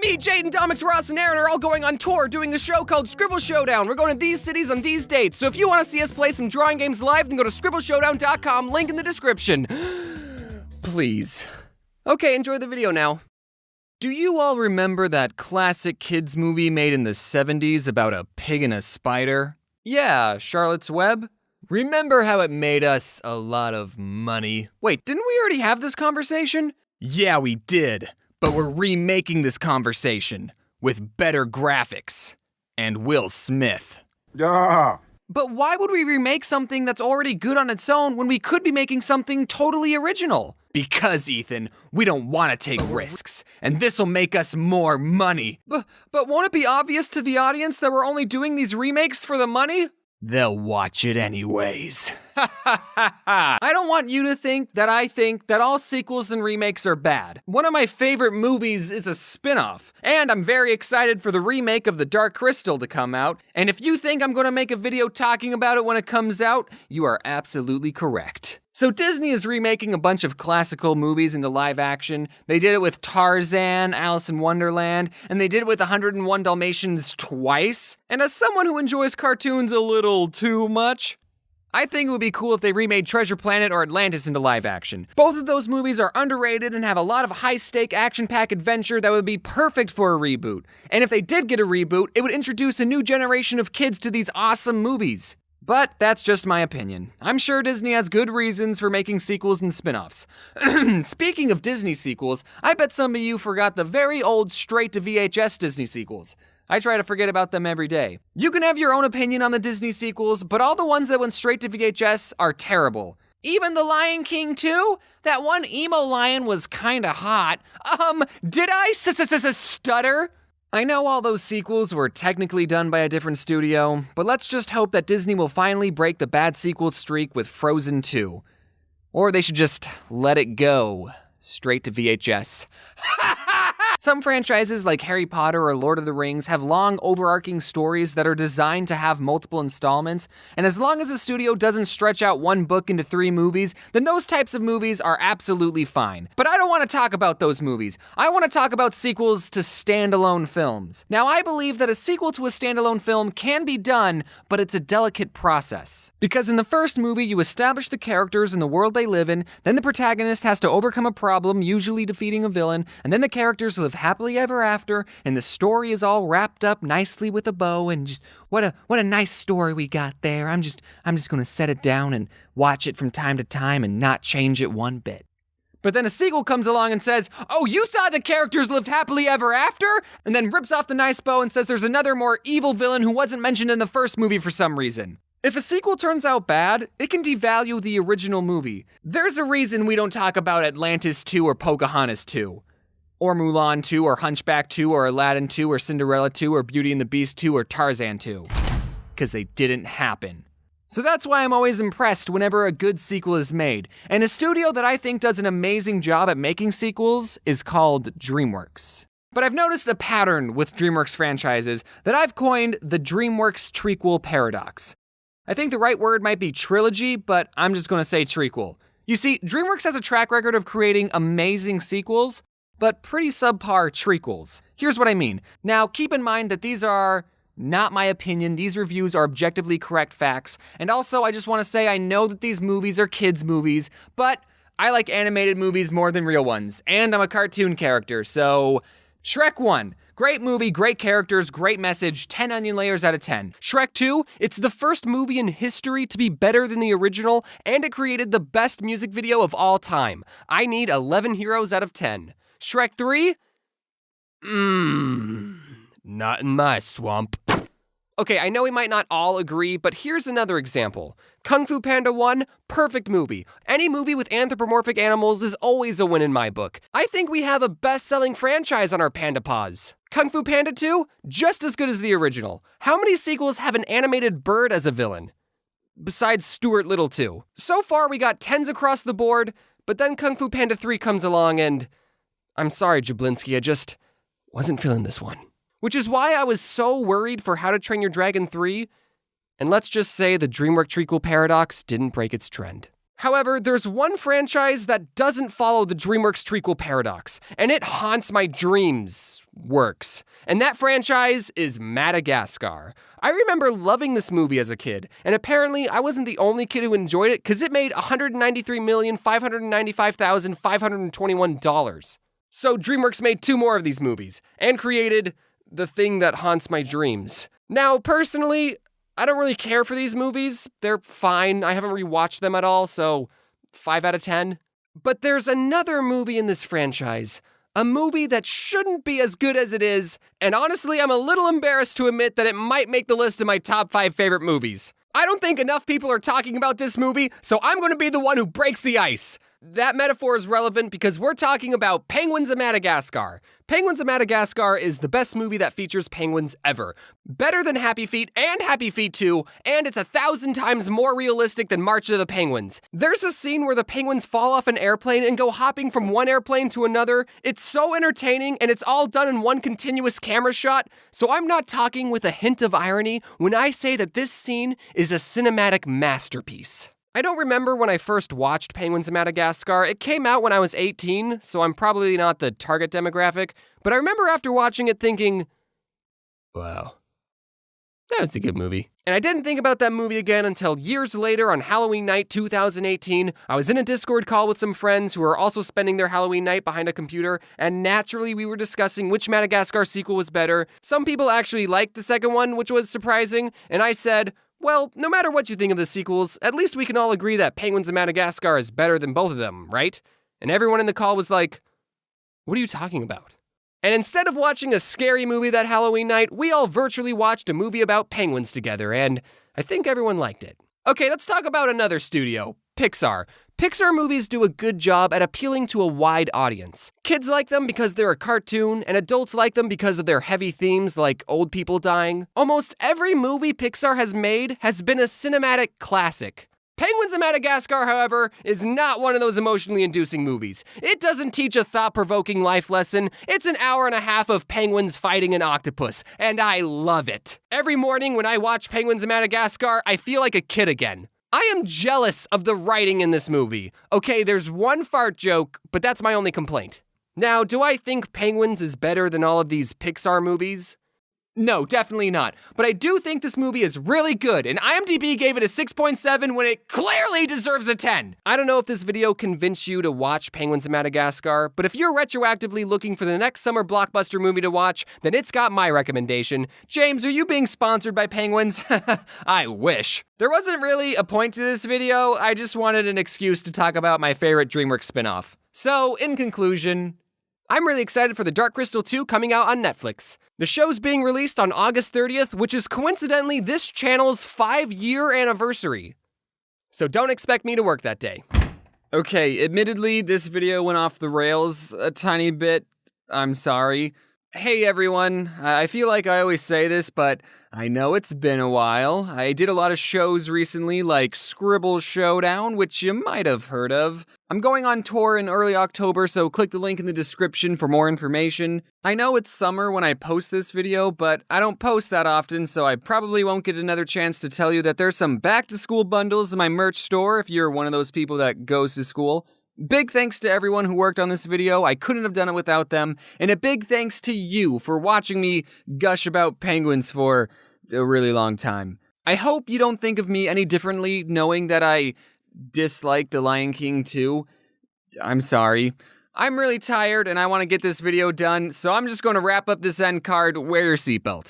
Me, Jaden, Domix, Ross, and Aaron are all going on tour doing a show called Scribble Showdown. We're going to these cities on these dates. So if you want to see us play some drawing games live, then go to scribbleshowdown.com, link in the description. Please. Okay, enjoy the video now. Do you all remember that classic kids movie made in the 70s about a pig and a spider? Yeah, Charlotte's Web. Remember how it made us a lot of money? Wait, didn't we already have this conversation? Yeah, we did. But we're remaking this conversation with better graphics and Will Smith. Yeah. But why would we remake something that's already good on its own when we could be making something totally original? Because, Ethan, we don't want to take risks, and this'll make us more money. But won't it be obvious to the audience that we're only doing these remakes for the money? They'll watch it anyways. I don't want you to think that all sequels and remakes are bad. One of my favorite movies is a spin-off, and I'm very excited for the remake of The Dark Crystal to come out, and if you think I'm gonna make a video talking about it when it comes out, you are absolutely correct. So Disney is remaking a bunch of classical movies into live action. They did it with Tarzan, Alice in Wonderland, and they did it with 101 Dalmatians twice. And as someone who enjoys cartoons a little too much, I think it would be cool if they remade Treasure Planet or Atlantis into live action. Both of those movies are underrated and have a lot of high-stake, action-packed adventure that would be perfect for a reboot. And if they did get a reboot, it would introduce a new generation of kids to these awesome movies. But that's just my opinion. I'm sure Disney has good reasons for making sequels and spin-offs. Speaking of Disney sequels, I bet some of you forgot the very old straight-to-VHS Disney sequels. I try to forget about them every day. You can have your own opinion on the Disney sequels, but all the ones that went straight to VHS are terrible. Even The Lion King 2? That one emo lion was kinda hot. Did I stutter? I know all those sequels were technically done by a different studio, but let's just hope that Disney will finally break the bad sequel streak with Frozen 2. Or they should just let it go, straight to VHS. Some franchises like Harry Potter or Lord of the Rings have long overarching stories that are designed to have multiple installments, and as long as a studio doesn't stretch out one book into 3 movies, then those types of movies are absolutely fine. But I don't want to talk about those movies. I want to talk about sequels to standalone films. Now, I believe that a sequel to a standalone film can be done, but it's a delicate process. Because in the first movie, you establish the characters and the world they live in, then the protagonist has to overcome a problem, usually defeating a villain, and then the characters live happily ever after, and the story is all wrapped up nicely with a bow, and just what a nice story we got there. I'm just gonna set it down and watch it from time to time and not change it one bit. But then a sequel comes along and says, "Oh, you thought the characters lived happily ever after?" And then rips off the nice bow and says there's another more evil villain who wasn't mentioned in the first movie for some reason. If a sequel turns out bad, it can devalue the original movie. There's a reason we don't talk about Atlantis 2 or Pocahontas 2. Or Mulan 2, or Hunchback 2, or Aladdin 2, or Cinderella 2, or Beauty and the Beast 2, or Tarzan 2. Because they didn't happen. So that's why I'm always impressed whenever a good sequel is made. And a studio that I think does an amazing job at making sequels is called DreamWorks. But I've noticed a pattern with DreamWorks franchises that I've coined the DreamWorks trequel paradox. I think the right word might be trilogy, but I'm just gonna say trequel. You see, DreamWorks has a track record of creating amazing sequels, but pretty subpar trequels. Here's what I mean. Now, keep in mind that these are not my opinion. These reviews are objectively correct facts. And also, I just want to say I know that these movies are kids' movies, but I like animated movies more than real ones. And I'm a cartoon character, so Shrek 1. Great movie, great characters, great message, 10 onion layers out of 10. Shrek 2, it's the first movie in history to be better than the original, and it created the best music video of all time. I need 11 heroes out of 10. Shrek 3? Not in my swamp. Okay, I know we might not all agree, but here's another example. Kung Fu Panda 1, perfect movie. Any movie with anthropomorphic animals is always a win in my book. I think we have a best-selling franchise on our Panda Paws. Kung Fu Panda 2, just as good as the original. How many sequels have an animated bird as a villain? Besides Stuart Little 2. So far, we got 10s across the board, but then Kung Fu Panda 3 comes along and I'm sorry, Jablinski, I just wasn't feeling this one. Which is why I was so worried for How to Train Your Dragon 3, and let's just say the DreamWorks trequel paradox didn't break its trend. However, there's one franchise that doesn't follow the DreamWorks trequel paradox, and it haunts my dreams works. And that franchise is Madagascar. I remember loving this movie as a kid, and apparently I wasn't the only kid who enjoyed it because it made $193,595,521. So DreamWorks made 2 more of these movies, and created the thing that haunts my dreams. Now, personally, I don't really care for these movies. They're fine. I haven't rewatched them at all, so 5 out of 10. But there's another movie in this franchise. A movie that shouldn't be as good as it is, and honestly, I'm a little embarrassed to admit that it might make the list of my top 5 favorite movies. I don't think enough people are talking about this movie, so I'm going to be the one who breaks the ice. That metaphor is relevant because we're talking about Penguins of Madagascar. Penguins of Madagascar is the best movie that features penguins ever. Better than Happy Feet and Happy Feet 2, and it's 1,000 times more realistic than March of the Penguins. There's a scene where the penguins fall off an airplane and go hopping from one airplane to another. It's so entertaining, and it's all done in one continuous camera shot, so I'm not talking with a hint of irony when I say that this scene is a cinematic masterpiece. I don't remember when I first watched Penguins of Madagascar. It came out when I was 18, so I'm probably not the target demographic, but I remember after watching it thinking, wow, that's a good movie. And I didn't think about that movie again until years later on Halloween night 2018. I was in a Discord call with some friends who were also spending their Halloween night behind a computer, and naturally we were discussing which Madagascar sequel was better. Some people actually liked the second one, which was surprising, and I said, well, no matter what you think of the sequels, at least we can all agree that Penguins of Madagascar is better than both of them, right? And everyone in the call was like, what are you talking about? And instead of watching a scary movie that Halloween night, we all virtually watched a movie about penguins together, and I think everyone liked it. Okay, let's talk about another studio, Pixar. Pixar movies do a good job at appealing to a wide audience. Kids like them because they're a cartoon, and adults like them because of their heavy themes like old people dying. Almost every movie Pixar has made has been a cinematic classic. Penguins of Madagascar, however, is not one of those emotionally inducing movies. It doesn't teach a thought-provoking life lesson. It's an hour and a half of penguins fighting an octopus, and I love it. Every morning when I watch Penguins of Madagascar, I feel like a kid again. I am jealous of the writing in this movie. Okay, there's one fart joke, but that's my only complaint. Now, do I think Penguins is better than all of these Pixar movies? No, definitely not. But I do think this movie is really good, and IMDb gave it a 6.7 when it clearly deserves a 10. I don't know if this video convinced you to watch Penguins of Madagascar, but if you're retroactively looking for the next summer blockbuster movie to watch, then it's got my recommendation. James, are you being sponsored by Penguins? I wish. There wasn't really a point to this video, I just wanted an excuse to talk about my favorite DreamWorks spinoff. So, in conclusion, I'm really excited for The Dark Crystal 2 coming out on Netflix. The show's being released on August 30th, which is coincidentally this channel's 5-year anniversary. So don't expect me to work that day. Okay, admittedly, this video went off the rails a tiny bit. I'm sorry. Hey everyone, I feel like I always say this, but I know it's been a while. I did a lot of shows recently, like Scribble Showdown, which you might have heard of. I'm going on tour in early October, so click the link in the description for more information. I know it's summer when I post this video, but I don't post that often, so I probably won't get another chance to tell you that there's some back-to-school bundles in my merch store if you're one of those people that goes to school. Big thanks to everyone who worked on this video, I couldn't have done it without them, and a big thanks to you for watching me gush about penguins for a really long time. I hope you don't think of me any differently knowing that I dislike The Lion King 2. I'm sorry. I'm really tired and I want to get this video done, so I'm just going to wrap up this end card. Wear your seatbelt.